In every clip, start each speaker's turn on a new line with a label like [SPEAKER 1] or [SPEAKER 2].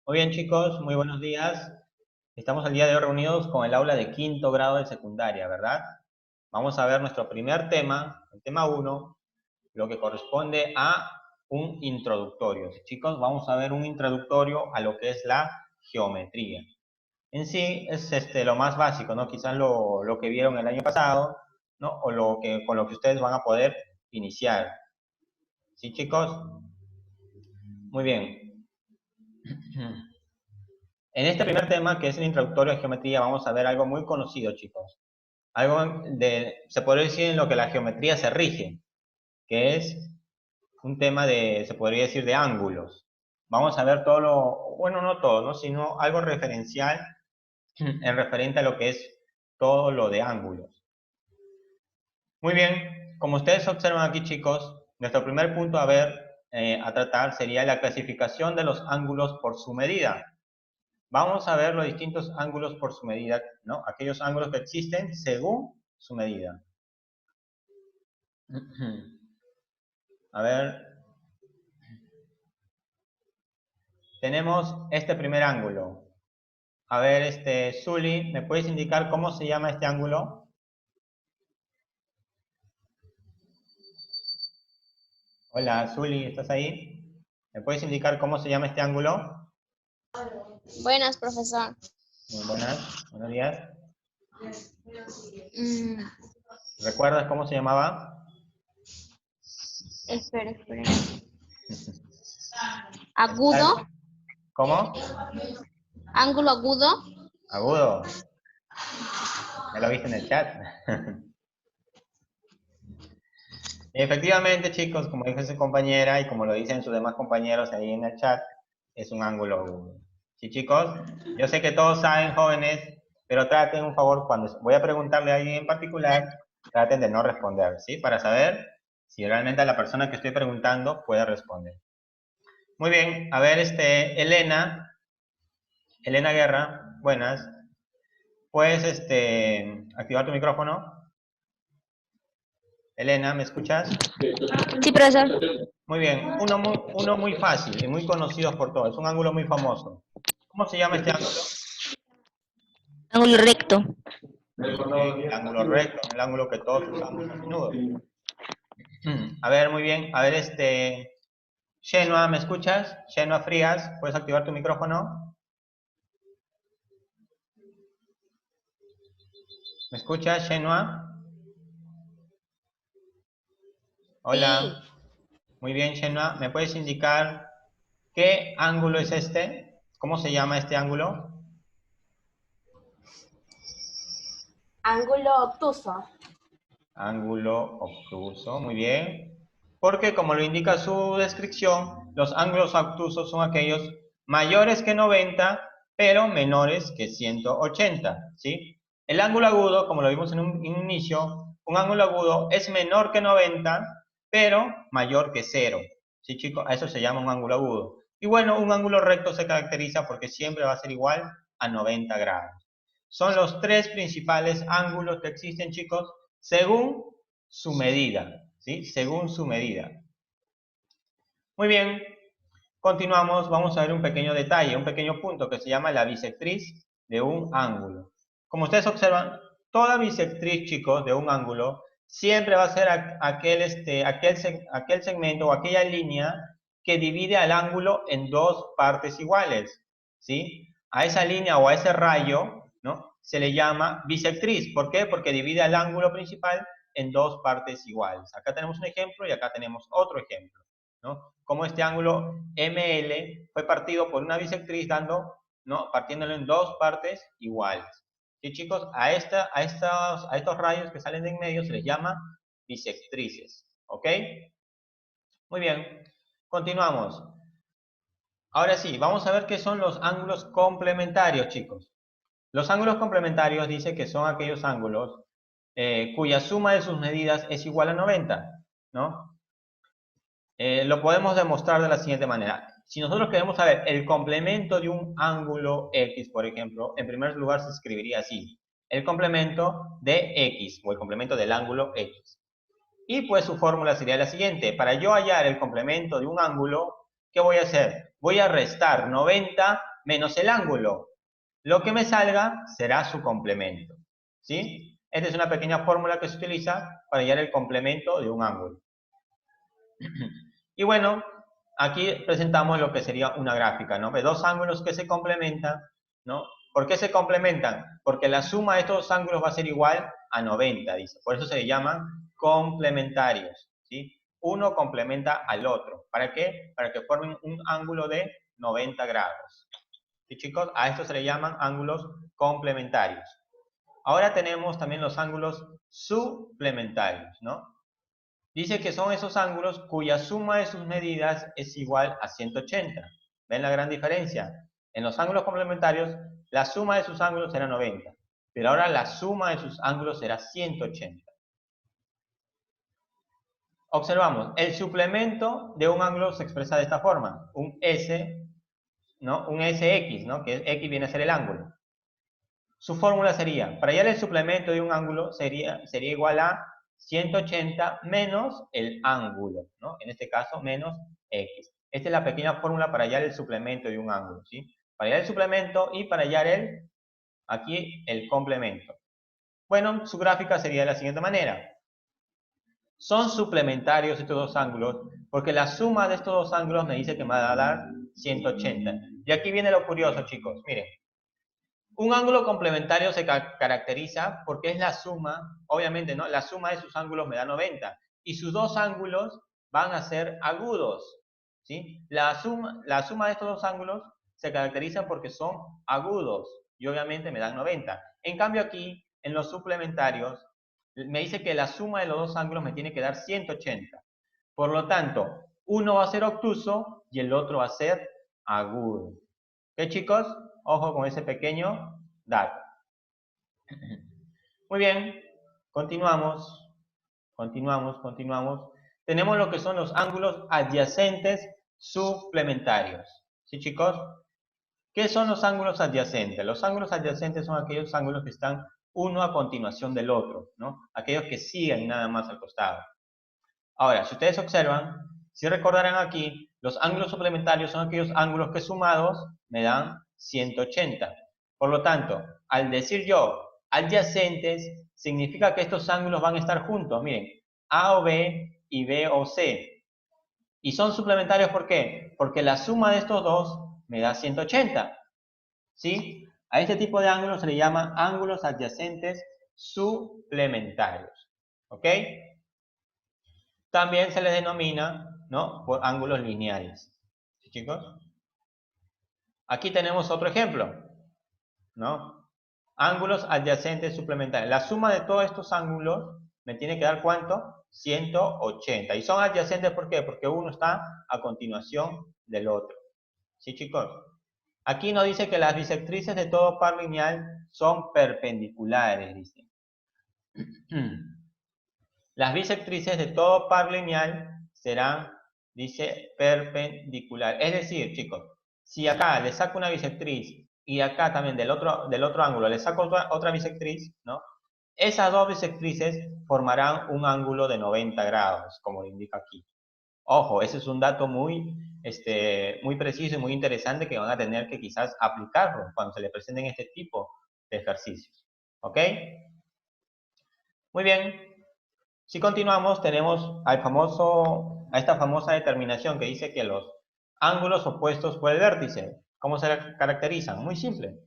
[SPEAKER 1] Muy bien, chicos, muy buenos días. Estamos el día de hoy reunidos con el aula de quinto grado de secundaria, ¿verdad? Vamos a ver nuestro primer tema, el tema 1, lo que corresponde a un introductorio. Chicos, vamos a ver un introductorio a lo que es la geometría. En sí es lo más básico, ¿no? Quizás lo que vieron el año pasado, ¿no? O con lo que ustedes van a poder iniciar. ¿Sí, chicos? Muy bien. En este primer tema, que es el introductorio a geometría, vamos a ver algo muy conocido, chicos. Se podría decir en lo que la geometría se rige, que es un tema se podría decir, de ángulos. Vamos a ver todo bueno, no todo, ¿no? Sino algo referencial en referente a lo que es todo lo de ángulos. Muy bien, como ustedes observan aquí, chicos, nuestro primer punto a tratar sería la clasificación de los ángulos por su medida. Vamos a ver los distintos ángulos por su medida, ¿no? Aquellos ángulos que existen según su medida. A ver, tenemos este primer ángulo. A ver, Zuli, ¿me puedes indicar cómo se llama este ángulo? Hola, Zuli, ¿estás ahí? ¿Me puedes indicar cómo se llama este ángulo?
[SPEAKER 2] Buenas, profesor.
[SPEAKER 1] Muy buenas, buenos días.
[SPEAKER 2] Mm,
[SPEAKER 1] ¿Recuerdas cómo se llamaba?
[SPEAKER 2] espera. Agudo.
[SPEAKER 1] ¿Cómo?
[SPEAKER 2] Ángulo agudo.
[SPEAKER 1] Agudo. ¿Ya lo viste en el chat? Efectivamente, chicos, como dijo su compañera y como lo dicen sus demás compañeros ahí en el chat, es un ángulo agudo. Sí, chicos, yo sé que todos saben, jóvenes, pero traten, un favor, cuando voy a preguntarle a alguien en particular, traten de no responder, ¿sí? Para saber si realmente la persona que estoy preguntando puede responder. Muy bien, a ver, Elena Guerra, buenas. ¿Puedes, activar tu micrófono? Elena, ¿me escuchas?
[SPEAKER 2] Sí, profesor.
[SPEAKER 1] Muy bien, uno muy fácil y muy conocido por todos, es un ángulo muy famoso. ¿Cómo se llama este ángulo?
[SPEAKER 2] Ángulo recto.
[SPEAKER 1] Muy bien, el ángulo recto, el ángulo que todos usamos a menudo. A ver, muy bien, a ver, Shenua, ¿me escuchas? Shenua Frías, ¿puedes activar tu micrófono? ¿Me escuchas, Shenua? Hola.
[SPEAKER 2] Sí.
[SPEAKER 1] Muy bien, Shenua, ¿me puedes indicar qué ángulo es este? ¿Cómo se llama este ángulo?
[SPEAKER 2] Ángulo obtuso.
[SPEAKER 1] Ángulo obtuso, muy bien. Porque como lo indica su descripción, los ángulos obtusos son aquellos mayores que 90, pero menores que 180, ¿sí? El ángulo agudo, como lo vimos en un inicio, un ángulo agudo es menor que 90, pero mayor que 0, ¿sí, chicos? A eso se llama un ángulo agudo. Y bueno, un ángulo recto se caracteriza porque siempre va a ser igual a 90 grados. Son los tres principales ángulos que existen, chicos, según su medida, ¿sí? Según su medida. Muy bien, continuamos, vamos a ver un pequeño detalle, un pequeño punto que se llama la bisectriz de un ángulo. Como ustedes observan, toda bisectriz, chicos, de un ángulo, siempre va a ser aquel segmento o aquella línea que divide al ángulo en dos partes iguales, ¿sí? A esa línea o a ese rayo, ¿no? Se le llama bisectriz. ¿Por qué? Porque divide al ángulo principal en dos partes iguales. Acá tenemos un ejemplo y acá tenemos otro ejemplo, ¿no? Como este ángulo ML fue partido por una bisectriz ¿no? Partiéndolo en dos partes iguales. ¿Sí, chicos? A estos rayos que salen de en medio se les llama bisectrices. ¿Ok? Muy bien. Continuamos. Ahora sí, vamos a ver qué son los ángulos complementarios, chicos. Los ángulos complementarios dice que son aquellos ángulos cuya suma de sus medidas es igual a 90, ¿no? Lo podemos demostrar de la siguiente manera. Si nosotros queremos saber el complemento de un ángulo X, por ejemplo, en primer lugar se escribiría así. El complemento de X, o el complemento del ángulo X. Y pues su fórmula sería la siguiente. Para yo hallar el complemento de un ángulo, ¿qué voy a hacer? Voy a restar 90 menos el ángulo. Lo que me salga será su complemento. ¿Sí? Esta es una pequeña fórmula que se utiliza para hallar el complemento de un ángulo. Y bueno, aquí presentamos lo que sería una gráfica, ¿no? De dos ángulos que se complementan, ¿no? ¿Por qué se complementan? Porque la suma de estos dos ángulos va a ser igual a 90, dice. Por eso se le llaman complementarios, ¿sí? Uno complementa al otro. ¿Para qué? Para que formen un ángulo de 90 grados. ¿Sí, chicos? A esto se le llaman ángulos complementarios. Ahora tenemos también los ángulos suplementarios, ¿no? Dice que son esos ángulos cuya suma de sus medidas es igual a 180. ¿Ven la gran diferencia? En los ángulos complementarios, la suma de sus ángulos será 90, pero ahora la suma de sus ángulos será 180. Observamos, el suplemento de un ángulo se expresa de esta forma, un S, ¿no? Un SX, ¿no? Que X viene a ser el ángulo. Su fórmula sería, para hallar el suplemento de un ángulo sería igual a 180 menos el ángulo, ¿no? En este caso, menos X. Esta es la pequeña fórmula para hallar el suplemento de un ángulo, ¿sí? Para hallar el suplemento y para hallar aquí el complemento. Bueno, su gráfica sería de la siguiente manera. Son suplementarios estos dos ángulos porque la suma de estos dos ángulos me dice que me va a dar 180. Y aquí viene lo curioso, chicos. Miren. Un ángulo complementario se caracteriza porque es la suma, obviamente, ¿no? La suma de sus ángulos me da 90 y sus dos ángulos van a ser agudos, ¿sí? La suma de estos dos ángulos se caracteriza porque son agudos y obviamente me dan 90. En cambio aquí, en los suplementarios, me dice que la suma de los dos ángulos me tiene que dar 180. Por lo tanto, uno va a ser obtuso y el otro va a ser agudo. ¿Qué, chicos? Ojo con ese pequeño dato. Muy bien, continuamos. Tenemos lo que son los ángulos adyacentes suplementarios. ¿Sí, chicos? ¿Qué son los ángulos adyacentes? Los ángulos adyacentes son aquellos ángulos que están uno a continuación del otro, ¿no? Aquellos que siguen nada más al costado. Ahora, si ustedes observan, si recordarán aquí, los ángulos suplementarios son aquellos ángulos que sumados me dan 180. Por lo tanto, al decir yo adyacentes, significa que estos ángulos van a estar juntos. Miren, A o B y B o C. Y son suplementarios, ¿por qué? Porque la suma de estos dos me da 180. ¿Sí? A este tipo de ángulos se le llaman ángulos adyacentes suplementarios. ¿Ok? También se les denomina, ¿no? Por ángulos lineales. ¿Sí, chicos? Aquí tenemos otro ejemplo, ¿no? Ángulos adyacentes suplementarios. La suma de todos estos ángulos me tiene que dar ¿cuánto? 180. Y son adyacentes, ¿por qué? Porque uno está a continuación del otro. ¿Sí, chicos? Aquí nos dice que las bisectrices de todo par lineal son perpendiculares, dice. Las bisectrices de todo par lineal serán, dice, perpendicular. Es decir, chicos, si acá le saco una bisectriz y acá también del otro ángulo le saco otra bisectriz, ¿no? Esas dos bisectrices formarán un ángulo de 90 grados, como lo indica aquí. Ojo, ese es un dato muy preciso y muy interesante que van a tener que quizás aplicarlo cuando se les presenten este tipo de ejercicios. ¿Ok? Muy bien. Si continuamos, tenemos a esta famosa determinación que dice que los ángulos opuestos por el vértice. ¿Cómo se caracterizan? Muy simple.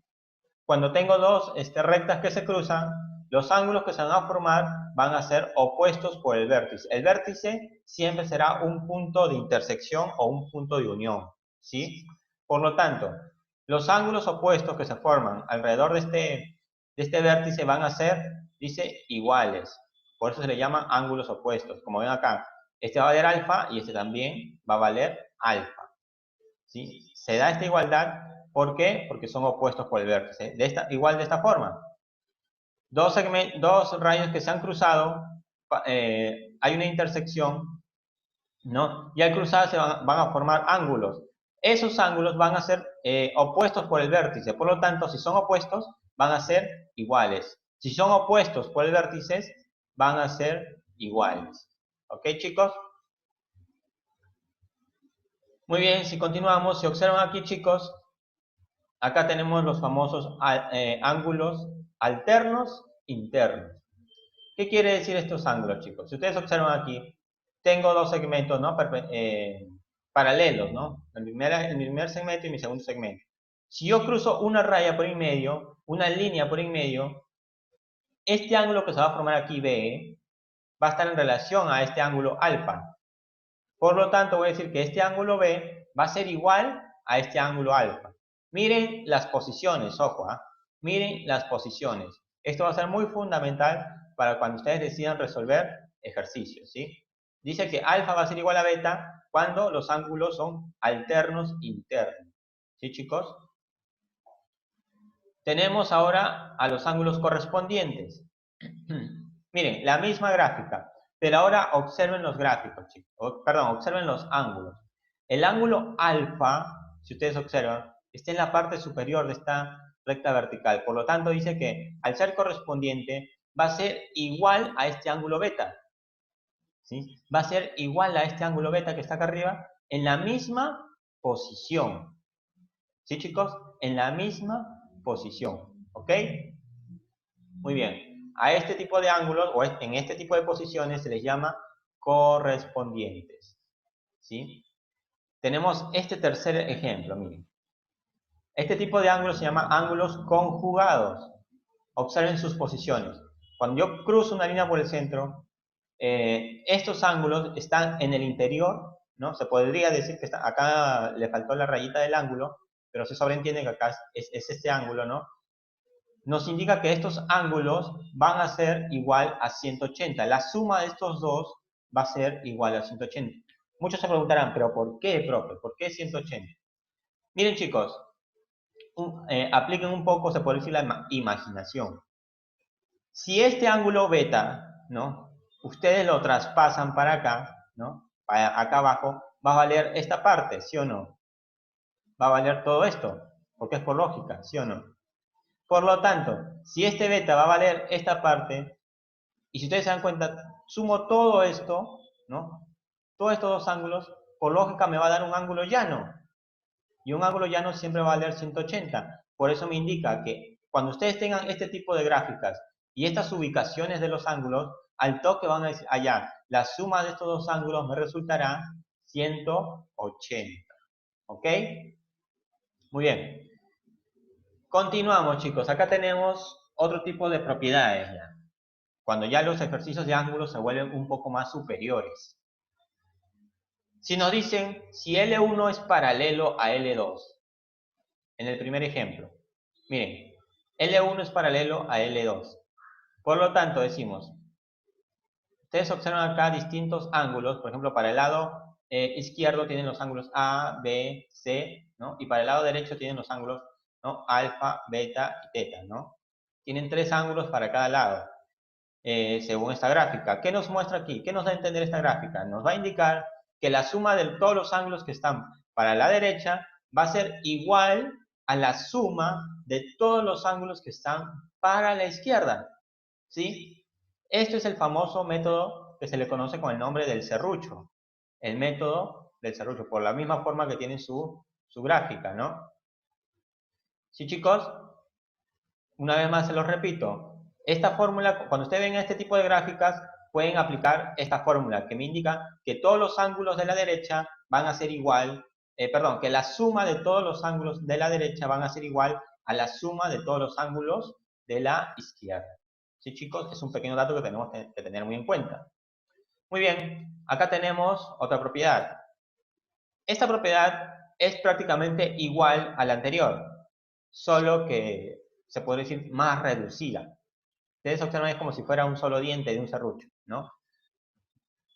[SPEAKER 1] Cuando tengo dos rectas que se cruzan, los ángulos que se van a formar van a ser opuestos por el vértice. El vértice siempre será un punto de intersección o un punto de unión, ¿sí? Por lo tanto, los ángulos opuestos que se forman alrededor de este vértice van a ser, dice, iguales. Por eso se le llaman ángulos opuestos. Como ven acá, este va a valer alfa y este también va a valer alfa. ¿Sí? Se da esta igualdad, ¿por qué? Porque son opuestos por el vértice. Igual de esta forma. Dos rayos que se han cruzado, hay una intersección, ¿no? Y al cruzar se van a formar ángulos. Esos ángulos van a ser opuestos por el vértice. Por lo tanto, si son opuestos, van a ser iguales. Si son opuestos por el vértice, van a ser iguales. ¿Ok, chicos? Muy bien, si continuamos, si observan aquí, chicos, acá tenemos los famosos ángulos alternos internos. ¿Qué quiere decir estos ángulos, chicos? Si ustedes observan aquí, tengo dos segmentos, ¿no? Paralelos, ¿no? El primer segmento y mi segundo segmento. Si yo cruzo una raya por en medio, una línea por en medio, este ángulo que se va a formar aquí, B, va a estar en relación a este ángulo alfa. Por lo tanto, voy a decir que este ángulo B va a ser igual a este ángulo alfa. Miren las posiciones, ojo, ¿eh? Miren las posiciones. Esto va a ser muy fundamental para cuando ustedes decidan resolver ejercicios, ¿sí? Dice que alfa va a ser igual a beta cuando los ángulos son alternos internos. ¿Sí, chicos? Tenemos ahora a los ángulos correspondientes. Miren, la misma gráfica, pero ahora observen los gráficos, chicos. Perdón, observen los ángulos. El ángulo alfa, si ustedes observan, está en la parte superior de esta recta vertical. Por lo tanto, dice que al ser correspondiente va a ser igual a este ángulo beta. ¿Sí? Va a ser igual a este ángulo beta que está acá arriba en la misma posición. ¿Sí, chicos? En la misma posición. ¿Ok? Muy bien. A este tipo de ángulos, o en este tipo de posiciones, se les llama correspondientes. ¿Sí? Tenemos este tercer ejemplo, miren. Este tipo de ángulos se llama ángulos conjugados. Observen sus posiciones. Cuando yo cruzo una línea por el centro, estos ángulos están en el interior, ¿no? Se podría decir que acá le faltó la rayita del ángulo, pero se sobreentiende que acá es este ángulo, ¿no? Nos indica que estos ángulos van a ser igual a 180. La suma de estos dos va a ser igual a 180. Muchos se preguntarán, ¿pero por qué, profe? ¿Por qué 180? Miren, chicos, apliquen un poco, se puede decir, la imaginación. Si este ángulo beta, ¿no? Ustedes lo traspasan para acá, ¿no? Para acá abajo, va a valer esta parte, ¿sí o no? Va a valer todo esto, porque es por lógica, ¿sí o no? Por lo tanto, si este beta va a valer esta parte, y si ustedes se dan cuenta, sumo todo esto, ¿no? Todos estos dos ángulos, por lógica me va a dar un ángulo llano. Y un ángulo llano siempre va a valer 180. Por eso me indica que cuando ustedes tengan este tipo de gráficas y estas ubicaciones de los ángulos, al toque van a decir, allá, la suma de estos dos ángulos me resultará 180. ¿Ok? Muy bien. Continuamos, chicos. Acá tenemos otro tipo de propiedades ya. Cuando ya los ejercicios de ángulos se vuelven un poco más superiores. Si nos dicen si L1 es paralelo a L2, en el primer ejemplo, miren, L1 es paralelo a L2. Por lo tanto, decimos, ustedes observan acá distintos ángulos, por ejemplo, para el lado izquierdo tienen los ángulos A, B, C, ¿no? Y para el lado derecho tienen los ángulos, ¿no? Alfa, beta y teta, ¿no? Tienen tres ángulos para cada lado. Según esta gráfica. ¿Qué nos muestra aquí? ¿Qué nos da a entender esta gráfica? Nos va a indicar que la suma de todos los ángulos que están para la derecha va a ser igual a la suma de todos los ángulos que están para la izquierda. ¿Sí? Esto es el famoso método que se le conoce con el nombre del serrucho. El método del serrucho, por la misma forma que tiene su gráfica, ¿no? ¿Sí, chicos? Una vez más se los repito. Esta fórmula, cuando ustedes ven este tipo de gráficas, pueden aplicar esta fórmula que me indica que todos los ángulos de la derecha van a ser igual, perdón, que la suma de todos los ángulos de la derecha van a ser igual a la suma de todos los ángulos de la izquierda. ¿Sí, chicos? Es un pequeño dato que tenemos que tener muy en cuenta. Muy bien, acá tenemos otra propiedad. Esta propiedad es prácticamente igual a la anterior, solo que se puede decir más reducida. Ustedes observan es como si fuera un solo diente de un serrucho, ¿no?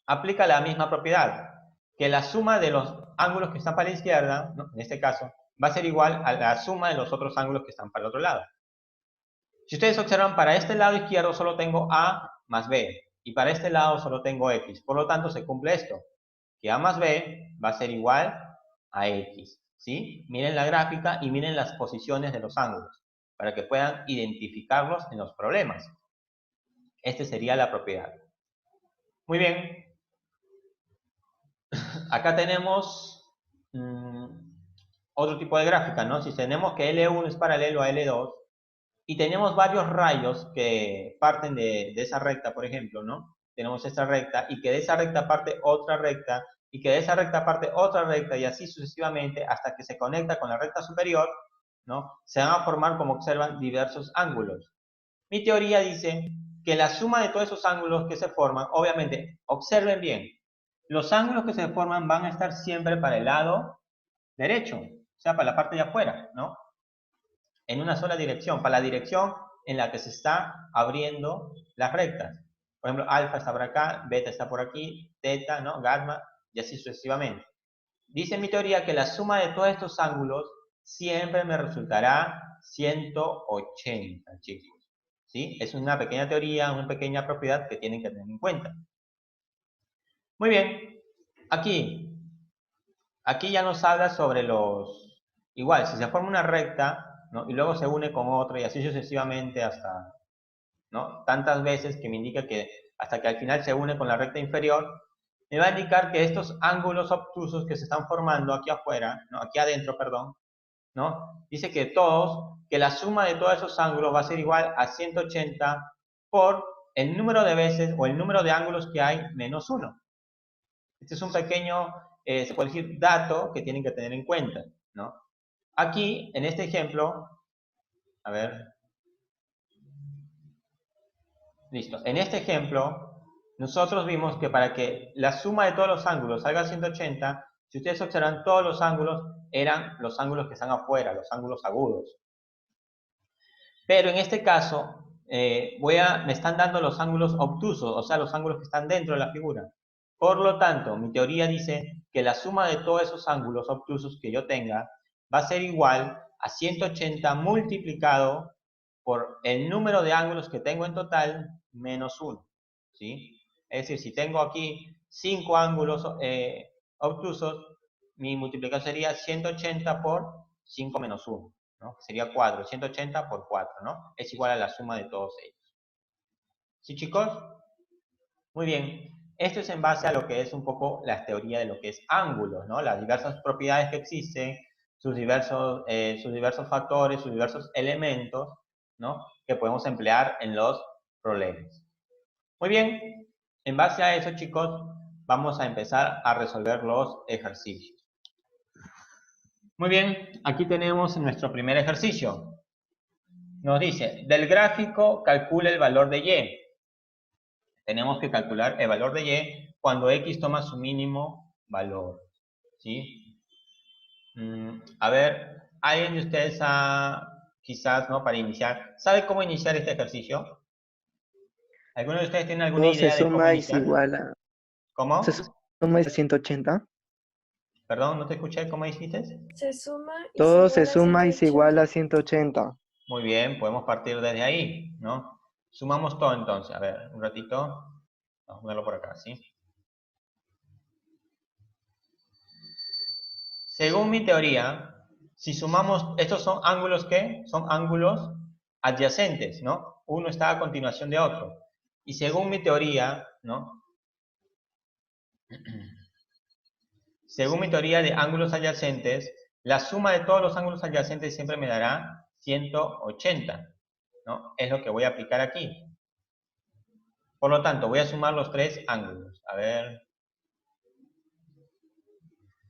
[SPEAKER 1] Aplica la misma propiedad, que la suma de los ángulos que están para la izquierda, ¿no? En este caso, va a ser igual a la suma de los otros ángulos que están para el otro lado. Si ustedes observan, para este lado izquierdo solo tengo A más B, y para este lado solo tengo X. Por lo tanto, se cumple esto, que A más B va a ser igual a X, ¿sí? Miren la gráfica y miren las posiciones de los ángulos, para que puedan identificarlos en los problemas. Esta sería la propiedad. Muy bien. Acá tenemos otro tipo de gráfica, ¿no? Si tenemos que L1 es paralelo a L2 y tenemos varios rayos que parten de esa recta, por ejemplo, ¿no? Tenemos esta recta y que de esa recta parte otra recta y que de esa recta parte otra recta y así sucesivamente hasta que se conecta con la recta superior, ¿no? Se van a formar, como observan, diversos ángulos. Mi teoría dice que la suma de todos esos ángulos que se forman, obviamente, observen bien, los ángulos que se forman van a estar siempre para el lado derecho, o sea, para la parte de afuera, ¿no? En una sola dirección, para la dirección en la que se está abriendo las rectas. Por ejemplo, alfa está por acá, beta está por aquí, teta, ¿no? Gamma, y así sucesivamente. Dice mi teoría que la suma de todos estos ángulos siempre me resultará 180, chicos. ¿Sí? Es una pequeña teoría, una pequeña propiedad que tienen que tener en cuenta. Muy bien. Aquí ya nos habla sobre los... Igual, si se forma una recta, ¿no? Y luego se une con otra y así sucesivamente hasta, ¿no? Tantas veces que me indica que hasta que al final se une con la recta inferior, me va a indicar que estos ángulos obtusos que se están formando aquí afuera, ¿no? Aquí adentro, perdón, ¿no? Dice que la suma de todos esos ángulos va a ser igual a 180 por el número de veces o el número de ángulos que hay menos 1. Este es un pequeño, se puede decir, dato que tienen que tener en cuenta, ¿no? Aquí, en este ejemplo, a ver, listo. En este ejemplo, nosotros vimos que para que la suma de todos los ángulos salga a 180, si ustedes observan, todos los ángulos eran los ángulos que están afuera, los ángulos agudos. Pero en este caso, me están dando los ángulos obtusos, o sea, los ángulos que están dentro de la figura. Por lo tanto, mi teoría dice que la suma de todos esos ángulos obtusos que yo tenga va a ser igual a 180 multiplicado por el número de ángulos que tengo en total menos 1. ¿Sí? Es decir, si tengo aquí 5 ángulos obtusos, mi multiplicación sería 180 por 5 menos 1. ¿No? Sería 4, 180 por 4, ¿no? Es igual a la suma de todos ellos. ¿Sí, chicos? Muy bien. Esto es en base a lo que es un poco la teoría de lo que es ángulos, ¿no? Las diversas propiedades que existen, sus diversos factores, sus diversos elementos, ¿no? Que podemos emplear en los problemas. Muy bien. En base a eso, chicos, vamos a empezar a resolver los ejercicios. Muy bien, aquí tenemos nuestro primer ejercicio. Nos dice, del gráfico calcula el valor de Y. Tenemos que calcular el valor de Y cuando X toma su mínimo valor. ¿Sí? A ver, ¿alguien de ustedes quizás, ¿no? Para iniciar, ¿sabe cómo iniciar este ejercicio? ¿Alguno de ustedes tiene alguna
[SPEAKER 3] Todo se
[SPEAKER 1] idea de cómo
[SPEAKER 3] suma y se
[SPEAKER 1] iniciar?
[SPEAKER 3] iguala. Se
[SPEAKER 1] ¿Cómo?
[SPEAKER 3] suma y se 180.
[SPEAKER 1] Perdón, no te escuché, ¿cómo dijiste?
[SPEAKER 4] Se suma y
[SPEAKER 3] Todo
[SPEAKER 4] se
[SPEAKER 3] se
[SPEAKER 4] iguala a
[SPEAKER 3] suma y se
[SPEAKER 4] 180.
[SPEAKER 3] iguala a 180.
[SPEAKER 1] Muy bien, podemos partir desde ahí, ¿no? Sumamos todo entonces. A ver, un ratito. Vamos a ponerlo por acá, ¿sí? Según mi teoría, si sumamos, estos son ángulos ¿qué? Son ángulos adyacentes, ¿no? Uno está a continuación de otro. Y según mi teoría, ¿no? Según mi teoría de ángulos adyacentes, la suma de todos los ángulos adyacentes siempre me dará 180, ¿no? Es lo que voy a aplicar aquí. Por lo tanto, voy a sumar los tres ángulos. A ver.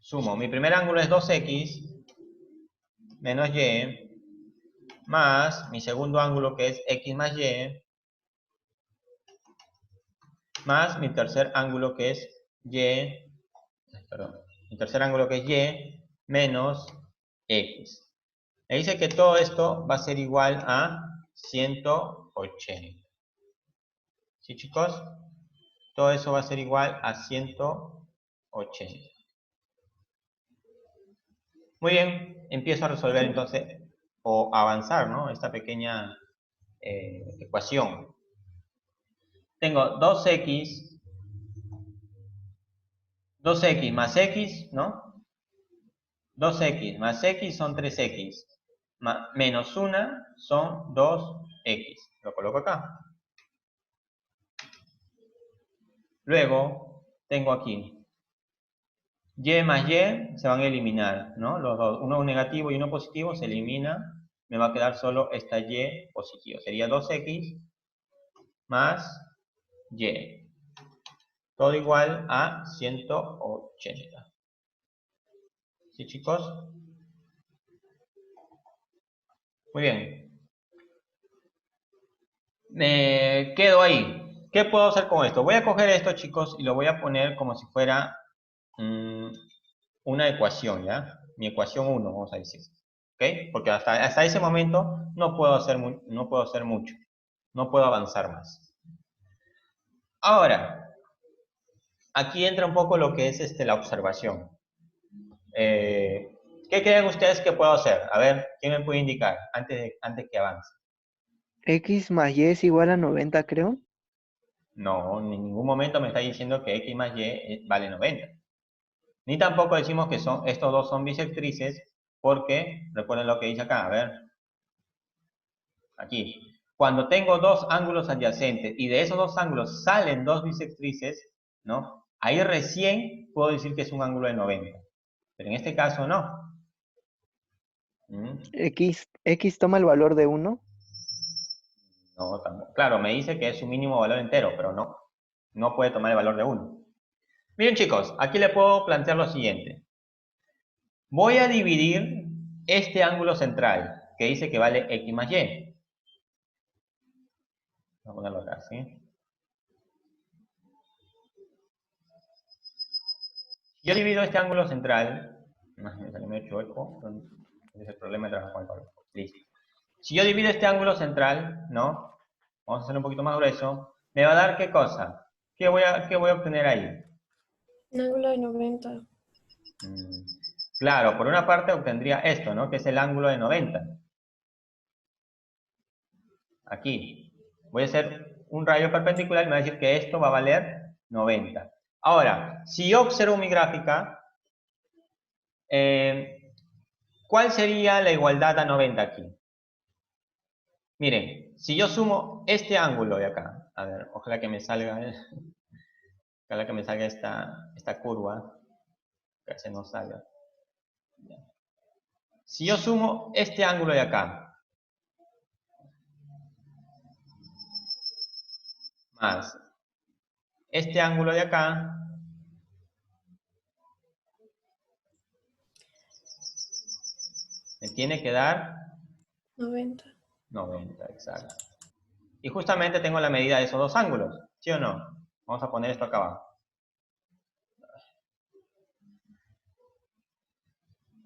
[SPEAKER 1] Sumo. Mi primer ángulo es 2x menos y más mi segundo ángulo que es x más y más mi tercer ángulo que es mi tercer ángulo que es y menos x. Me dice que todo esto va a ser igual a 180. ¿Sí, chicos? Todo eso va a ser igual a 180. Muy bien, empiezo a resolver entonces, o avanzar, ¿no? Esta pequeña ecuación. Tengo 2x más x, ¿no? 2x más x son 3x, menos 1 son 2x. Lo coloco acá. Luego, tengo aquí Y más Y se van a eliminar, ¿no? Los dos, uno negativo y uno positivo se elimina. Me va a quedar solo esta Y positiva. Sería 2X más Y. Todo igual a 180. ¿Sí, chicos? Muy bien. Me quedo ahí. ¿Qué puedo hacer con esto? Voy a coger esto, chicos, y lo voy a poner como si fuera una ecuación, ¿ya? Mi ecuación 1, vamos a decir. ¿Ok? Porque hasta ese momento no puedo hacer mucho. No puedo avanzar más. Ahora, aquí entra un poco lo que es la observación. ¿Qué creen ustedes que puedo hacer? A ver, ¿quién me puede indicar antes que avance?
[SPEAKER 3] X más Y es igual a 90, creo.
[SPEAKER 1] No, en ningún momento me está diciendo que X más Y vale 90. Ni tampoco decimos que estos dos son bisectrices, porque, recuerden lo que dice acá, a ver, aquí. Cuando tengo dos ángulos adyacentes y de esos dos ángulos salen dos bisectrices, ¿no? Ahí recién puedo decir que es un ángulo de 90. Pero en este caso no.
[SPEAKER 3] X toma el valor de 1.
[SPEAKER 1] No, claro, me dice que es su mínimo valor entero, pero no puede tomar el valor de 1. Miren, chicos, aquí le puedo plantear lo siguiente. Voy a dividir este ángulo central, que dice que vale X más Y. Voy a ponerlo acá, ¿sí? Yo divido este ángulo central, me salió medio chueco, ese es el problema de trabajar con el color. Listo. Si yo divido este ángulo central, ¿no? Vamos a hacerlo un poquito más grueso. ¿Me va a dar qué cosa? ¿Qué voy a obtener ahí?
[SPEAKER 4] Un ángulo de 90.
[SPEAKER 1] Claro, por una parte obtendría esto, ¿no? Que es el ángulo de 90. Aquí. Voy a hacer un rayo perpendicular y me va a decir que esto va a valer 90. Ahora, si yo observo mi gráfica, ¿cuál sería la igualdad a 90 aquí? Miren, si yo sumo este ángulo de acá, a ver, ojalá que me salga, ojalá que me salga esta curva, que se nos salga. Si yo sumo este ángulo de acá, más este ángulo de acá, me tiene que dar
[SPEAKER 4] 90.
[SPEAKER 1] 90, exacto. Y justamente tengo la medida de esos dos ángulos, ¿sí o no? Vamos a poner esto acá abajo.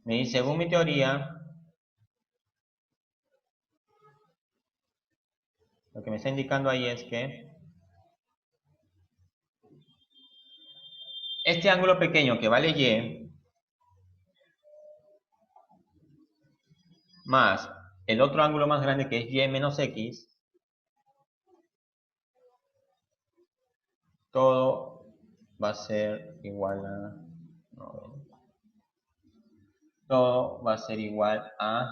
[SPEAKER 1] Me dice, según mi teoría, lo que me está indicando ahí es que este ángulo pequeño que vale Y, más el otro ángulo más grande que es Y menos X, todo va a ser igual a 90. Todo va a ser igual a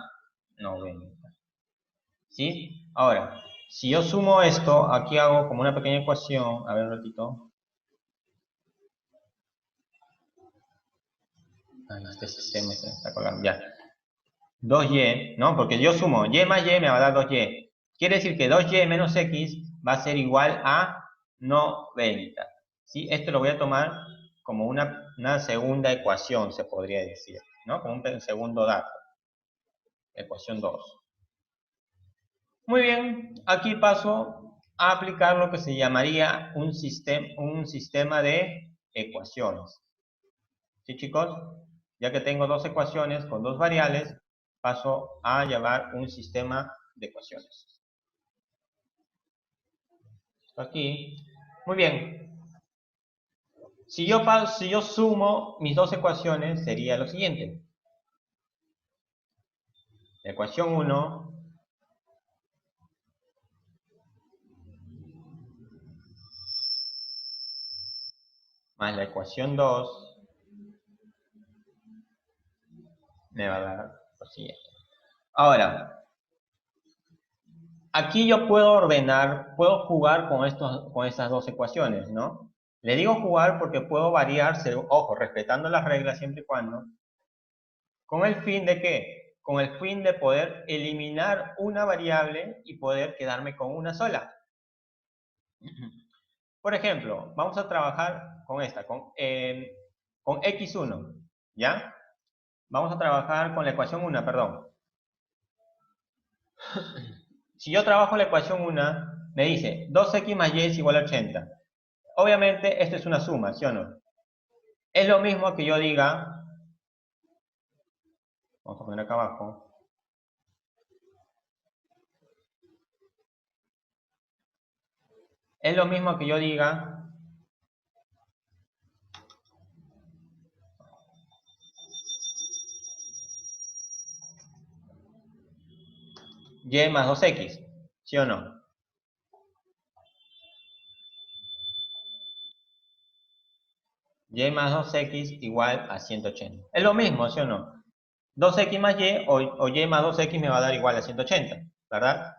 [SPEAKER 1] 90. ¿Sí? Ahora, si yo sumo esto, aquí hago como una pequeña ecuación. A ver un ratito. Ay, este sistema se está colgando. Ya. 2y, ¿no? Porque yo sumo y más y me va a dar 2y. Quiere decir que 2y menos x va a ser igual a 90. ¿Sí? Esto lo voy a tomar como una segunda ecuación, se podría decir, ¿no? Como un segundo dato. Ecuación 2. Muy bien, aquí paso a aplicar lo que se llamaría un sistema de ecuaciones. ¿Sí, chicos? Ya que tengo dos ecuaciones con dos variables, paso a llamar un sistema de ecuaciones. Esto aquí. Muy bien. Si yo sumo mis dos ecuaciones, sería lo siguiente. La ecuación 1 más la ecuación 2 me va a dar lo siguiente. Ahora, aquí yo puedo ordenar, puedo jugar con estas dos ecuaciones, ¿no? Le digo jugar porque puedo variar, ojo, respetando las reglas siempre y cuando. ¿Con el fin de qué? Con el fin de poder eliminar una variable y poder quedarme con una sola. Por ejemplo, vamos a trabajar con esta, con x1, ¿ya? Vamos a trabajar con la ecuación 1, perdón. Si yo trabajo la ecuación 1, me dice 2x más y es igual a 80. Obviamente, esto es una suma, ¿sí o no? Es lo mismo que yo diga, vamos a poner acá abajo, es lo mismo que yo diga y más 2x, ¿sí o no? Y más 2x igual a 180. Es lo mismo, ¿sí o no? 2x más y o y más 2x me va a dar igual a 180, ¿verdad?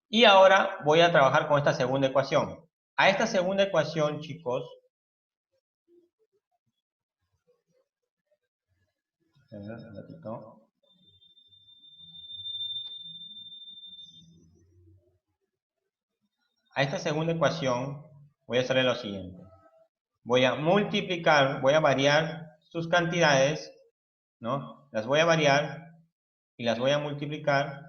[SPEAKER 1] Y ahora voy a trabajar con esta segunda ecuación. A esta segunda ecuación, chicos, un ratito. A esta segunda ecuación voy a hacerle lo siguiente. Voy a multiplicar, voy a variar sus cantidades, ¿no? Las voy a variar y las voy a multiplicar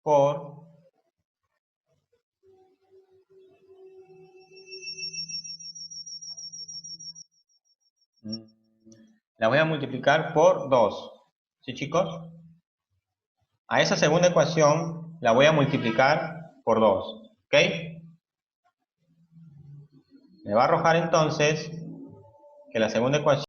[SPEAKER 1] por la voy a multiplicar por 2. ¿Sí, chicos? A esa segunda ecuación la voy a multiplicar por 2. ¿Ok? Me va a arrojar entonces que la segunda ecuación